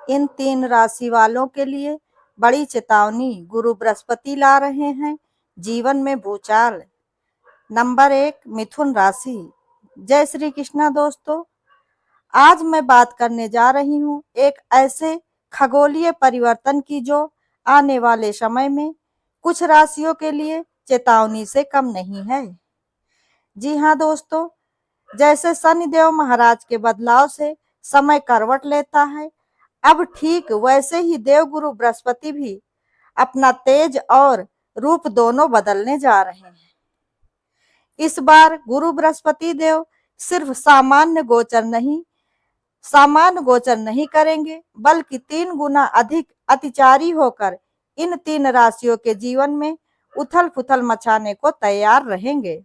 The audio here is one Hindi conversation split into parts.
इन 3 राशि वालों के लिए बड़ी चेतावनी गुरु बृहस्पति ला रहे हैं, जीवन में भूचाल। नंबर 1, मिथुन राशि। जय श्री कृष्णा दोस्तों, आज मैं बात करने जा रही हूँ एक ऐसे खगोलीय परिवर्तन की जो आने वाले समय में कुछ राशियों के लिए चेतावनी से कम नहीं है। जी हाँ दोस्तों, जैसे शनिदेव महाराज के बदलाव से समय करवट लेता है, अब ठीक वैसे ही देवगुरु बृहस्पति भी अपना तेज और रूप दोनों बदलने जा रहे हैं। इस बार गुरु बृहस्पति देव सिर्फ सामान्य गोचर नहीं करेंगे, बल्कि 3 गुना अधिक अतिचारी होकर इन 3 राशियों के जीवन में उथल पुथल मचाने को तैयार रहेंगे।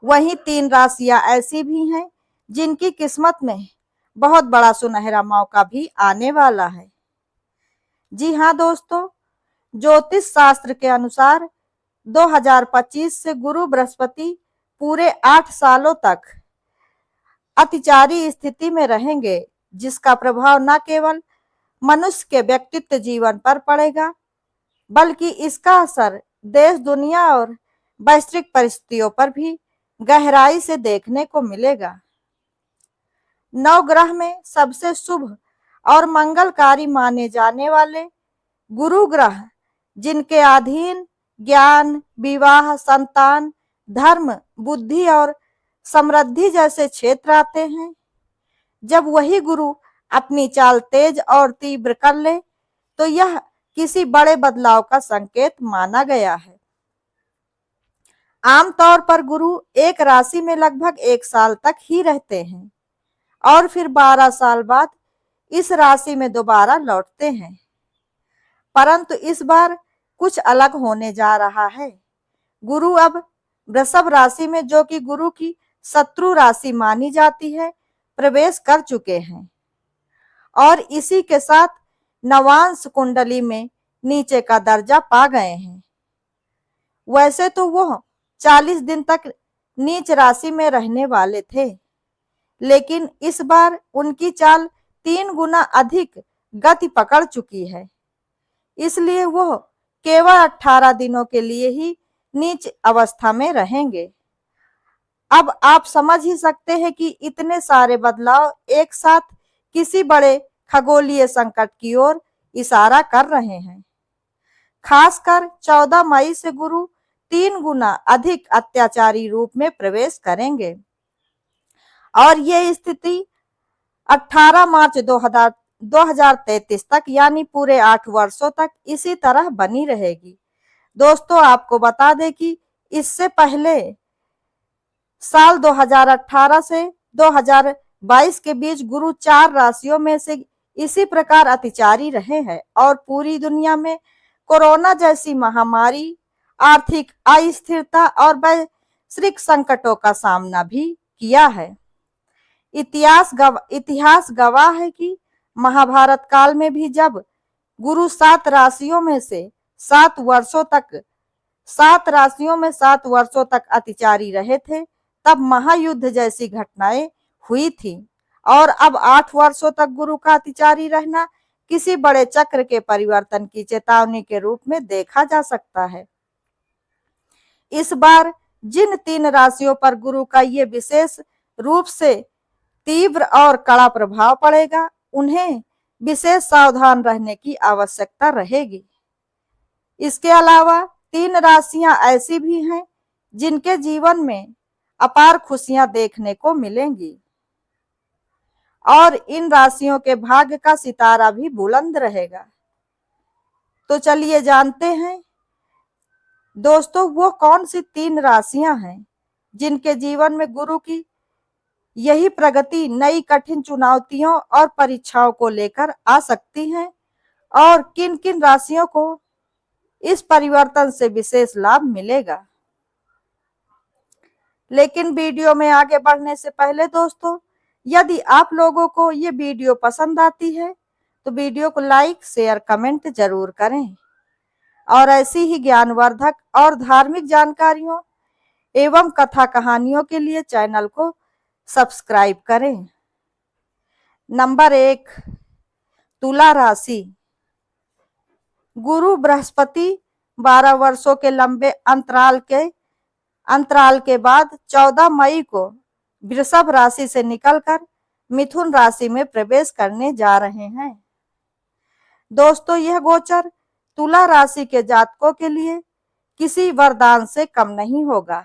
वहीं 3 राशियां ऐसी भी हैं जिनकी किस्मत में बहुत बड़ा सुनहरा मौका भी आने वाला है। जी हाँ दोस्तों, ज्योतिष शास्त्र के अनुसार 2025 से गुरु बृहस्पति पूरे 8 सालों तक अतिचारी स्थिति में रहेंगे, जिसका प्रभाव न केवल मनुष्य के व्यक्तित्व जीवन पर पड़ेगा, बल्कि इसका असर देश दुनिया और वैश्विक परिस्थितियों पर भी गहराई से देखने को मिलेगा। नवग्रह में सबसे शुभ और मंगलकारी माने जाने वाले गुरु ग्रह, जिनके अधीन ज्ञान, विवाह, संतान, धर्म, बुद्धि और समृद्धि जैसे क्षेत्र आते हैं, जब वही गुरु अपनी चाल तेज और तीव्र कर ले तो यह किसी बड़े बदलाव का संकेत माना गया है। आमतौर पर गुरु एक राशि में लगभग 1 साल तक ही रहते हैं और फिर 12 साल बाद इस राशि में दोबारा लौटते हैं। परंतु इस बार कुछ अलग होने जा रहा है। गुरु अब वृषभ राशि में, जो कि गुरु की शत्रु राशि मानी जाती है, प्रवेश कर चुके हैं और इसी के साथ नवांश कुंडली में नीचे का दर्जा पा गए हैं। वैसे तो वो 40 दिन तक नीच राशि में रहने वाले थे, लेकिन इस बार उनकी चाल 3 गुना अधिक गति पकड़ चुकी है, इसलिए वो केवल 18 दिनों के लिए ही नीच अवस्था में रहेंगे। अब आप समझ ही सकते हैं कि इतने सारे बदलाव एक साथ किसी बड़े खगोलीय संकट की ओर इशारा कर रहे हैं। खासकर 14 मई से गुरु 3 गुना अधिक अत्याचारी रूप में प्रवेश करेंगे और ये स्थिति 18 मार्च 2033 तक, यानी पूरे 8 वर्षों तक इसी तरह बनी रहेगी। दोस्तों, आपको बता दें कि इससे पहले साल 2018 से 2022 के बीच गुरु 4 राशियों में से इसी प्रकार अतिचारी रहे हैं और पूरी दुनिया में कोरोना जैसी महामारी, आर्थिक अस्थिरता और वैश्विक संकटों का सामना भी किया है। इतिहास गवाह है कि महाभारत काल में भी जब गुरु 7 राशियों में 7 वर्षों तक अतिचारी रहे थे, तब महायुद्ध जैसी घटनाएं हुई थी और अब 8 वर्षों तक गुरु का अतिचारी रहना किसी बड़े चक्र के परिवर्तन की चेतावनी के रूप में देखा जा सकता है। इस बार जिन 3 राशियों पर गुरु का ये विशेष रूप से तीव्र और कड़ा प्रभाव पड़ेगा, उन्हें विशेष सावधान रहने की आवश्यकता रहेगी। इसके अलावा 3 राशियां ऐसी भी हैं जिनके जीवन में अपार खुशियां देखने को मिलेंगी और इन राशियों के भाग्य का सितारा भी बुलंद रहेगा। तो चलिए जानते हैं दोस्तों, वो कौन सी 3 राशियां हैं जिनके जीवन में गुरु की यही प्रगति नई कठिन चुनौतियों और परीक्षाओं को लेकर आ सकती है और किन किन राशियों को इस परिवर्तन से विशेष लाभ मिलेगा। लेकिन वीडियो में आगे बढ़ने से पहले दोस्तों, यदि आप लोगों को ये वीडियो पसंद आती है तो वीडियो को लाइक, शेयर, कमेंट जरूर करें और ऐसी ही ज्ञानवर्धक और धार्मिक जानकारियों एवं कथा कहानियों के लिए चैनल को सब्सक्राइब करें। नंबर 1, तुला राशि। गुरु बृहस्पति 12 वर्षों के लंबे अंतराल के बाद 14 मई को वृषभ राशि से निकलकर मिथुन राशि में प्रवेश करने जा रहे हैं। दोस्तों, यह गोचर तुला राशि के जातकों के लिए किसी वरदान से कम नहीं होगा,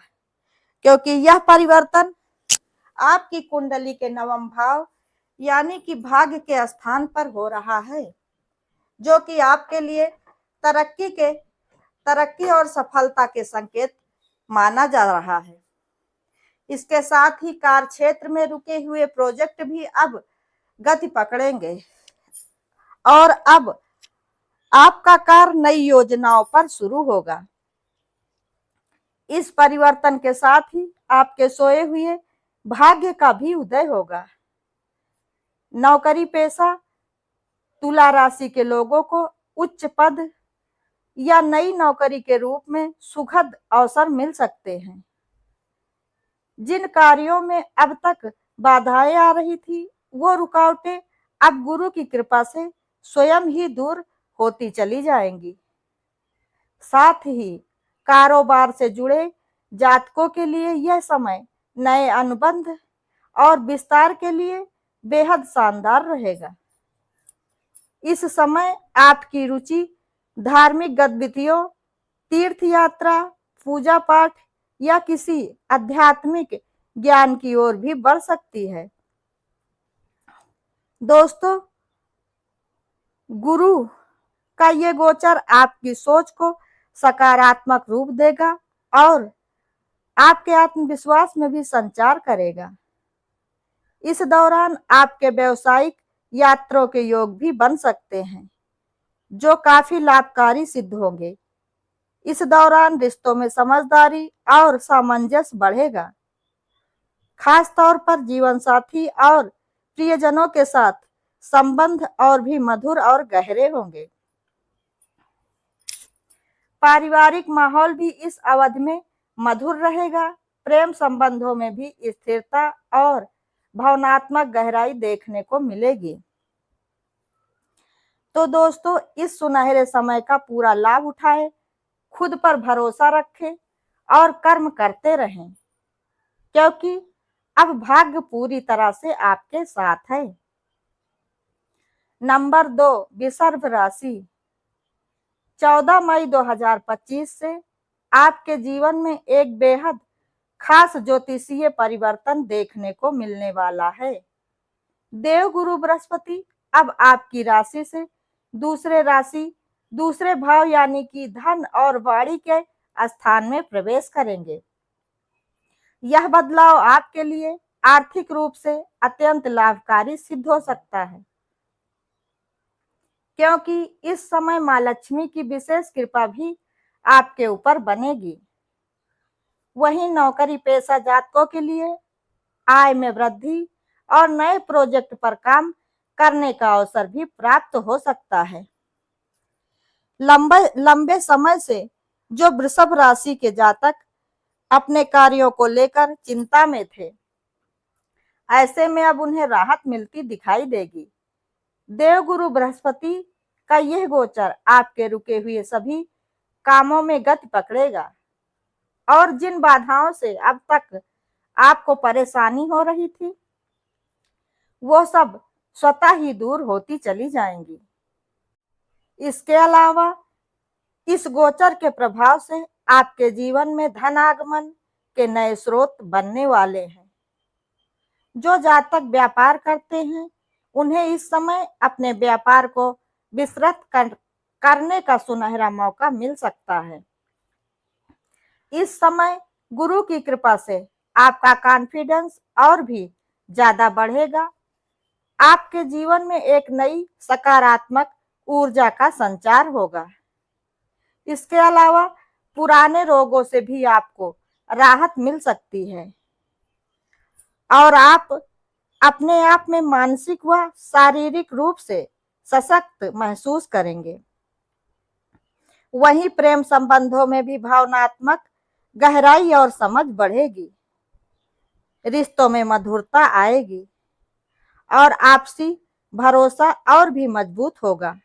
क्योंकि यह परिवर्तन आपकी कुंडली के नवम भाव यानी कि भाग्य के स्थान पर हो रहा है, जो कि आपके लिए तरक्की और सफलता के संकेत माना जा रहा है। इसके साथ ही कार्य क्षेत्र में रुके हुए प्रोजेक्ट भी अब गति पकड़ेंगे और अब आपका कार्य नई योजनाओं पर शुरू होगा। इस परिवर्तन के साथ ही आपके सोए हुए भाग्य का भी उदय होगा। नौकरी पेशा तुला राशि के लोगों को उच्च पद या नई नौकरी के रूप में सुखद अवसर मिल सकते हैं। जिन कार्यों में अब तक बाधाएं आ रही थी, वो रुकावटें अब गुरु की कृपा से स्वयं ही दूर होती चली जाएंगी। साथ ही कारोबार से जुड़े जातकों के लिए यह समय नए अनुबंध और विस्तार के लिए बेहद शानदार रहेगा। इस समय आपकी रुचि धार्मिक गतिविधियों, तीर्थ यात्रा, पूजा पाठ या किसी आध्यात्मिक ज्ञान की ओर भी बढ़ सकती है। दोस्तों, गुरु का ये गोचर आपकी सोच को सकारात्मक रूप देगा और आपके आत्मविश्वास में भी संचार करेगा। इस दौरान आपके व्यावसायिक यात्राओं के योग भी बन सकते हैं, जो काफी लाभकारी सिद्ध होंगे। इस दौरान रिश्तों में समझदारी और सामंजस्य बढ़ेगा। खास तौर पर जीवन साथी और प्रियजनों के साथ संबंध और भी मधुर और गहरे होंगे। पारिवारिक माहौल भी इस अवधि में मधुर रहेगा। प्रेम संबंधों में भी स्थिरता और भावनात्मक गहराई देखने को मिलेगी। तो दोस्तों, इस सुनहरे समय का पूरा लाभ उठाएं, खुद पर भरोसा रखें और कर्म करते रहें, क्योंकि अब भाग्य पूरी तरह से आपके साथ है। नंबर 2, वृषभ राशि। 14 मई 2025 से आपके जीवन में एक बेहद खास ज्योतिषीय परिवर्तन देखने को मिलने वाला है। देवगुरु बृहस्पति अब आपकी राशि से दूसरे भाव यानी कि धन और वाणी के स्थान में प्रवेश करेंगे। यह बदलाव आपके लिए आर्थिक रूप से अत्यंत लाभकारी सिद्ध हो सकता है, क्योंकि इस समय मां लक्ष्मी की विशेष कृपा भी आपके ऊपर बनेगी। वहीं नौकरी पेशा जातकों के लिए आय में वृद्धि और नए प्रोजेक्ट पर काम करने का अवसर भी प्राप्त हो सकता है। लंबे समय से जो वृषभ राशि के जातक अपने कार्यों को लेकर चिंता में थे, ऐसे में अब उन्हें राहत मिलती दिखाई देगी। देवगुरु बृहस्पति का यह गोचर आपके रुके हुए सभी कामों में गति पकड़ेगा और जिन बाधाओं से अब तक आपको परेशानी हो रही थी, वो सब स्वतः ही दूर होती चली जाएंगी। इसके अलावा इस गोचर के प्रभाव से आपके जीवन में धन आगमन के नए स्रोत बनने वाले हैं। जो जातक व्यापार करते हैं, उन्हें इस समय अपने व्यापार को विस्तृत करने का सुनहरा मौका मिल सकता है। इस समय गुरु की कृपा से आपका कॉन्फिडेंस और भी ज्यादा बढ़ेगा। आपके जीवन में एक नई सकारात्मक ऊर्जा का संचार होगा। इसके अलावा पुराने रोगों से भी आपको राहत मिल सकती है और आप अपने आप में मानसिक व शारीरिक रूप से सशक्त महसूस करेंगे। वहीं प्रेम संबंधों में भी भावनात्मक गहराई और समझ बढ़ेगी। रिश्तों में मधुरता आएगी और आपसी भरोसा और भी मजबूत होगा।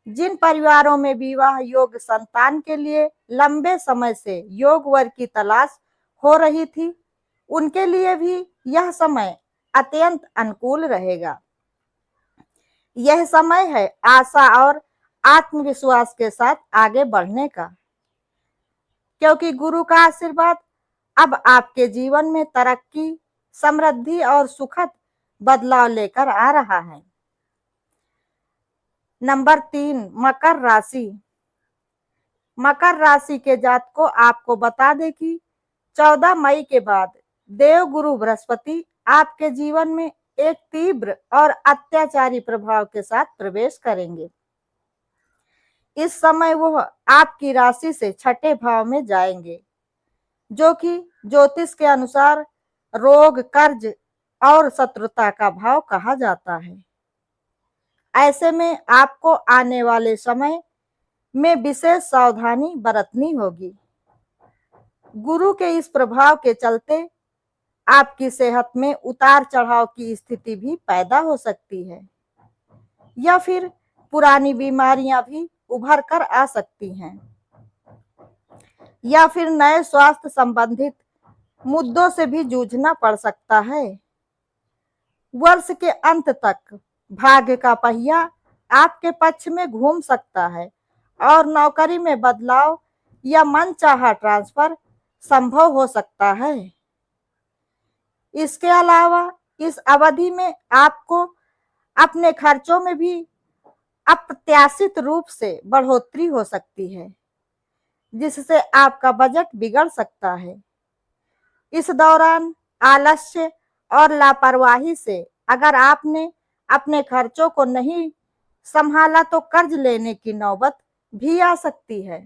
जिन परिवारों में विवाह योग्य संतान के लिए लंबे समय से योग्य वर की तलाश हो रही थी, उनके लिए भी यह समय अत्यंत अनुकूल रहेगा। यह समय है आशा और आत्मविश्वास के साथ आगे बढ़ने का, क्योंकि गुरु का आशीर्वाद अब आपके जीवन में तरक्की, समृद्धि और सुखद बदलाव लेकर आ रहा है। नंबर 3, मकर राशि। मकर राशि के जातकों, आपको बता दें कि 14 मई के बाद देव गुरु बृहस्पति आपके जीवन में एक तीव्र और अत्याचारी प्रभाव के साथ प्रवेश करेंगे। इस समय वह आपकी राशि से छठे भाव में जाएंगे, जो कि ज्योतिष के अनुसार रोग, कर्ज और शत्रुता का भाव कहा जाता है। ऐसे में आपको आने वाले समय में विशेष सावधानी बरतनी होगी। गुरु के इस प्रभाव के चलते आपकी सेहत में उतार चढ़ाव की स्थिति भी पैदा हो सकती है, या फिर पुरानी बीमारियां भी उभर कर आ सकती हैं, या फिर नए स्वास्थ्य संबंधित मुद्दों से भी जूझना पड़ सकता है। वर्ष के अंत तक भाग्य का पहिया आपके पक्ष में घूम सकता है और नौकरी में बदलाव या मनचाहा ट्रांसफर संभव हो सकता है। इसके अलावा इस अवधि में आपको अपने खर्चों में भी अप्रत्याशित रूप से बढ़ोतरी हो सकती है, जिससे आपका बजट बिगड़ सकता है। इस दौरान आलस्य और लापरवाही से अगर आपने अपने खर्चों को नहीं संभाला तो कर्ज लेने की नौबत भी आ सकती है।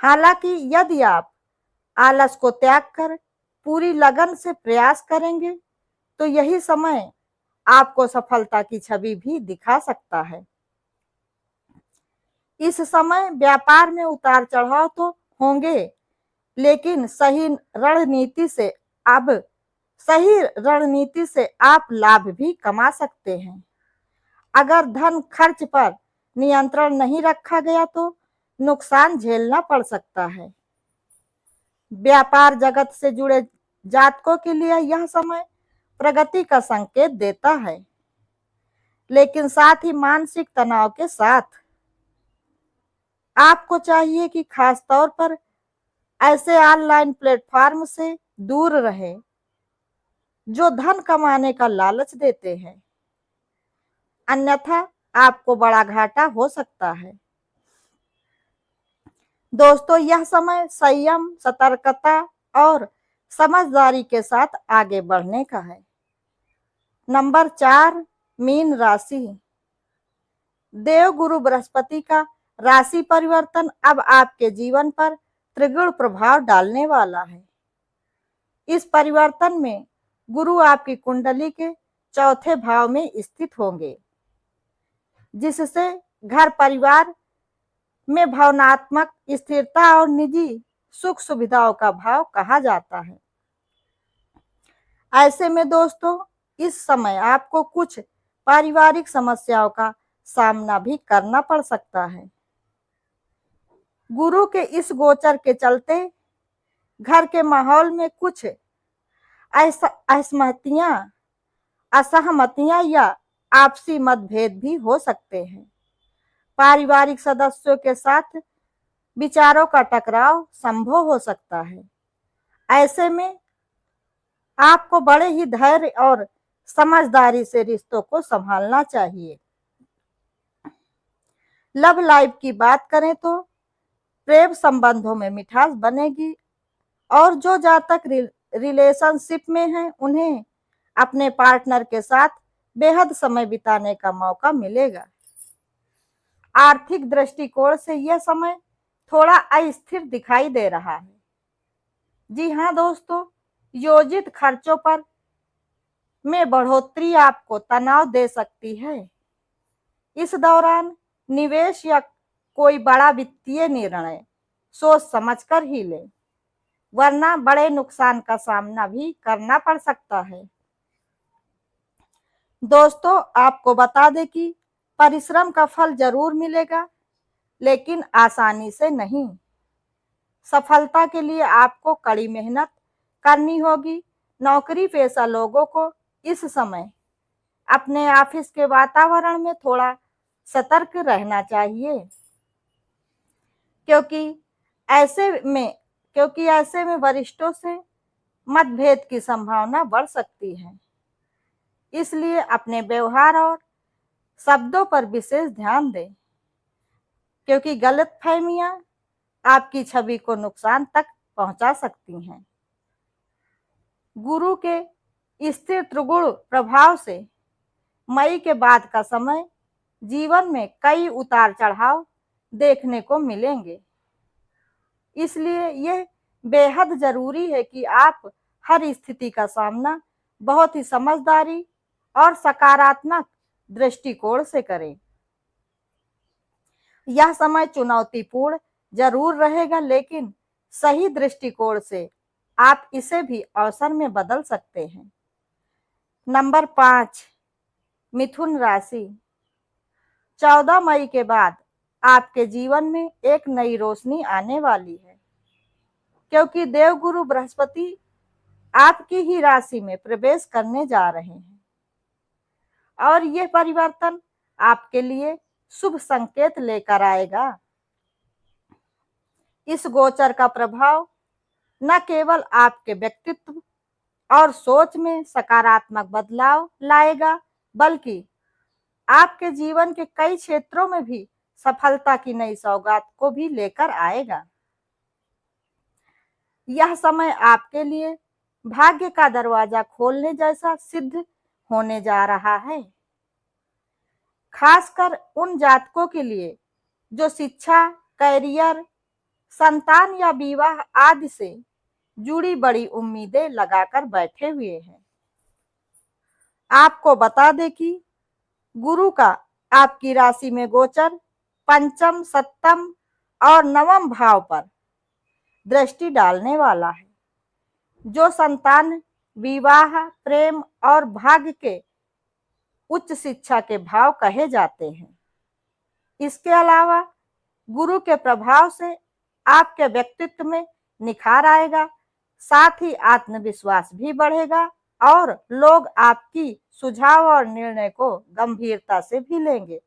हालांकि यदि आप आलस को त्याग कर पूरी लगन से प्रयास करेंगे तो यही समय आपको सफलता की छवि भी दिखा सकता है। इस समय व्यापार में उतार चढ़ाव तो होंगे, लेकिन सही रणनीति से आप लाभ भी कमा सकते हैं। अगर धन खर्च पर नियंत्रण नहीं रखा गया तो नुकसान झेलना पड़ सकता है। व्यापार जगत से जुड़े जातकों के लिए यह समय प्रगति का संकेत देता है, लेकिन साथ ही मानसिक तनाव के साथ। आपको चाहिए कि खास तौर पर ऐसे ऑनलाइन प्लेटफॉर्म से दूर रहे जो धन कमाने का लालच देते हैं, अन्यथा आपको बड़ा घाटा हो सकता है। दोस्तों, यह समय संयम, सतर्कता और समझदारी के साथ आगे बढ़ने का है। नंबर 4, मीन राशि। देव गुरु बृहस्पति का राशि परिवर्तन अब आपके जीवन पर त्रिगुण प्रभाव डालने वाला है। इस परिवर्तन में गुरु आपकी कुंडली के चौथे भाव में स्थित होंगे, जिससे घर परिवार में भावनात्मक स्थिरता और निजी सुख सुविधाओं का भाव कहा जाता है। ऐसे में दोस्तों, इस समय आपको कुछ पारिवारिक समस्याओं का सामना भी करना पड़ सकता है। गुरु के इस गोचर के चलते घर के माहौल में कुछ असहमतियां या आपसी मतभेद भी हो सकते हैं। पारिवारिक सदस्यों के साथ विचारों का टकराव संभव हो सकता है। ऐसे में आपको बड़े ही धैर्य और समझदारी से रिश्तों को संभालना चाहिए। लव लाइफ की बात करें तो प्रेम संबंधों में मिठास बनेगी और जो जातक रिलेशनशिप में हैं, उन्हें अपने पार्टनर के साथ बेहद समय बिताने का मौका मिलेगा। आर्थिक दृष्टिकोण से यह समय थोड़ा अस्थिर दिखाई दे रहा है। जी हाँ दोस्तों, योजित खर्चों पर में बढ़ोतरी आपको तनाव दे सकती है। इस दौरान निवेश या कोई बड़ा वित्तीय निर्णय सोच समझकर ही ले, वरना बड़े नुकसान का सामना भी करना पड़ सकता है। दोस्तों, आपको बता दें कि परिश्रम का फल जरूर मिलेगा, लेकिन आसानी से नहीं। सफलता के लिए आपको कड़ी मेहनत करनी होगी। नौकरी पेशा लोगों को इस समय अपने ऑफिस के वातावरण में थोड़ा सतर्क रहना चाहिए, क्योंकि ऐसे में क्योंकि ऐसे में वरिष्ठों से मतभेद की संभावना बढ़ सकती है। इसलिए अपने व्यवहार और शब्दों पर विशेष ध्यान दें, क्योंकि गलतफहमियां आपकी छवि को नुकसान तक पहुंचा सकती हैं। गुरु के स्थिर त्रिगुण प्रभाव से मई के बाद का समय जीवन में कई उतार चढ़ाव देखने को मिलेंगे। इसलिए यह बेहद जरूरी है कि आप हर स्थिति का सामना बहुत ही समझदारी और सकारात्मक दृष्टिकोण से करें। यह समय चुनौतीपूर्ण जरूर रहेगा, लेकिन सही दृष्टिकोण से आप इसे भी अवसर में बदल सकते हैं। नंबर 5, मिथुन राशि। 14 मई के बाद आपके जीवन में एक नई रोशनी आने वाली है, क्योंकि देवगुरु बृहस्पति आपकी ही राशि में प्रवेश करने जा रहे हैं और यह परिवर्तन आपके लिए शुभ संकेत लेकर आएगा। इस गोचर का प्रभाव न केवल आपके व्यक्तित्व और सोच में सकारात्मक बदलाव लाएगा, बल्कि आपके जीवन के कई क्षेत्रों में भी सफलता की नई सौगात को भी लेकर आएगा। यह समय आपके लिए भाग्य का दरवाजा खोलने जैसा सिद्ध होने जा रहा है, खासकर उन जातकों के लिए जो शिक्षा, करियर, संतान या विवाह आदि से जुड़ी बड़ी उम्मीदें लगाकर बैठे हुए हैं। आपको बता दें कि गुरु का आपकी राशि में गोचर पंचम, सप्तम और नवम भाव पर दृष्टि डालने वाला है, जो संतान, विवाह, प्रेम और भाग्य के उच्च शिक्षा के भाव कहे जाते हैं। इसके अलावा गुरु के प्रभाव से आपके व्यक्तित्व में निखार आएगा, साथ ही आत्मविश्वास भी बढ़ेगा और लोग आपकी सुझाव और निर्णय को गंभीरता से भी लेंगे।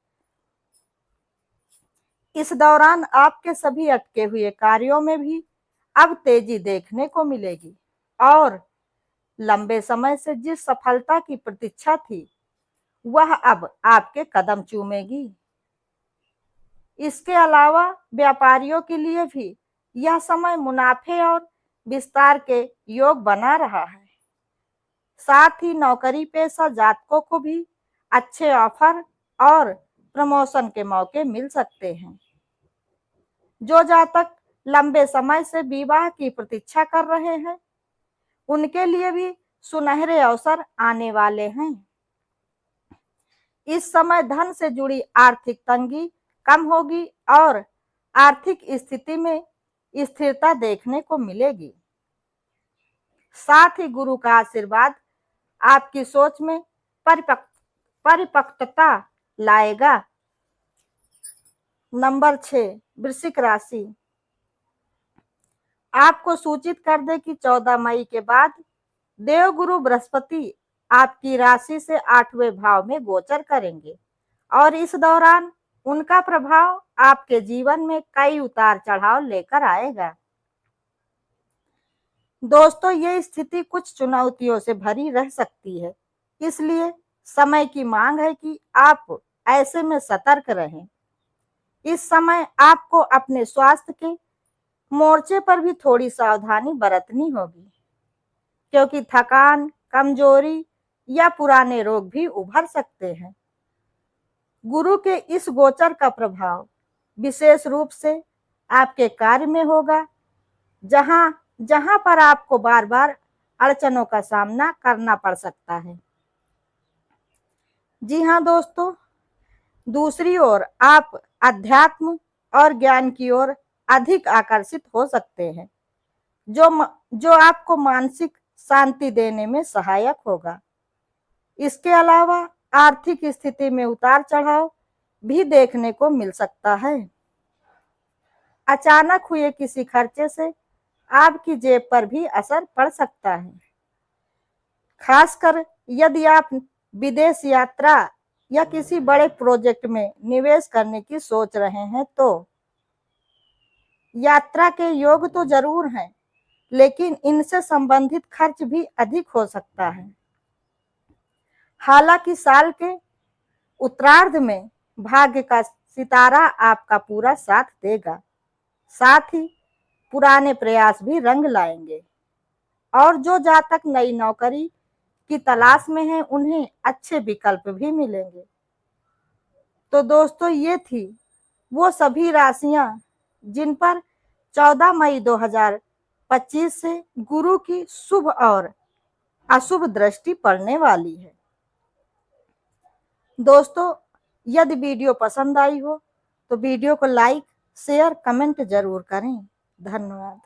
इस दौरान आपके सभी अटके हुए कार्यों में भी अब तेजी देखने को मिलेगी और लंबे समय से जिस सफलता की प्रतीक्षा थी, वह अब आपके कदम चूमेगी। इसके अलावा व्यापारियों के लिए भी यह समय मुनाफे और विस्तार के योग बना रहा है। साथ ही नौकरी पेशा जातकों को भी अच्छे ऑफर और प्रमोशन के मौके मिल सकते हैं। जो जातक लंबे समय से विवाह की प्रतीक्षा कर रहे हैं, उनके लिए भी सुनहरे अवसर आने वाले हैं। इस समय धन से जुड़ी आर्थिक तंगी कम होगी और आर्थिक स्थिति में स्थिरता देखने को मिलेगी। साथ ही गुरु का आशीर्वाद आपकी सोच में परिपक्वता लाएगा। नंबर 6, वृश्चिक राशि। आपको सूचित कर दे कि 14 मई के बाद देवगुरु बृहस्पति आपकी राशि से 8वें भाव में गोचर करेंगे और इस दौरान उनका प्रभाव आपके जीवन में कई उतार चढ़ाव लेकर आएगा। दोस्तों, ये स्थिति कुछ चुनौतियों से भरी रह सकती है, इसलिए समय की मांग है कि आप ऐसे में सतर्क रहें। इस समय आपको अपने स्वास्थ्य के मोर्चे पर भी थोड़ी सावधानी बरतनी होगी, क्योंकि थकान, कमजोरी या पुराने रोग भी उभर सकते हैं। गुरु के इस गोचर का प्रभाव विशेष रूप से आपके कार्य में होगा, जहां जहां पर आपको बार बार अड़चनों का सामना करना पड़ सकता है। जी हाँ दोस्तों, दूसरी ओर आप अध्यात्म और ज्ञान की ओर अधिक आकर्षित हो सकते हैं, जो आपको मानसिक शांति देने में सहायक होगा। इसके अलावा आर्थिक स्थिति में उतार चढ़ाव भी देखने को मिल सकता है। अचानक हुए किसी खर्चे से आपकी जेब पर भी असर पड़ सकता है, खासकर यदि आप विदेश यात्रा या किसी बड़े प्रोजेक्ट में निवेश करने की सोच रहे हैं तो यात्रा के योग तो जरूर हैं, लेकिन इनसे संबंधित खर्च भी अधिक हो सकता है। हालांकि साल के उत्तरार्ध में भाग्य का सितारा आपका पूरा साथ देगा, साथ ही पुराने प्रयास भी रंग लाएंगे और जो जातक नई नौकरी की तलाश में हैं उन्हें अच्छे विकल्प भी मिलेंगे। तो दोस्तों, ये थी वो सभी राशियां जिन पर 14 मई 2025 से गुरु की शुभ और अशुभ दृष्टि पड़ने वाली है। दोस्तों, यदि वीडियो पसंद आई हो तो वीडियो को लाइक, शेयर, कमेंट जरूर करें। धन्यवाद।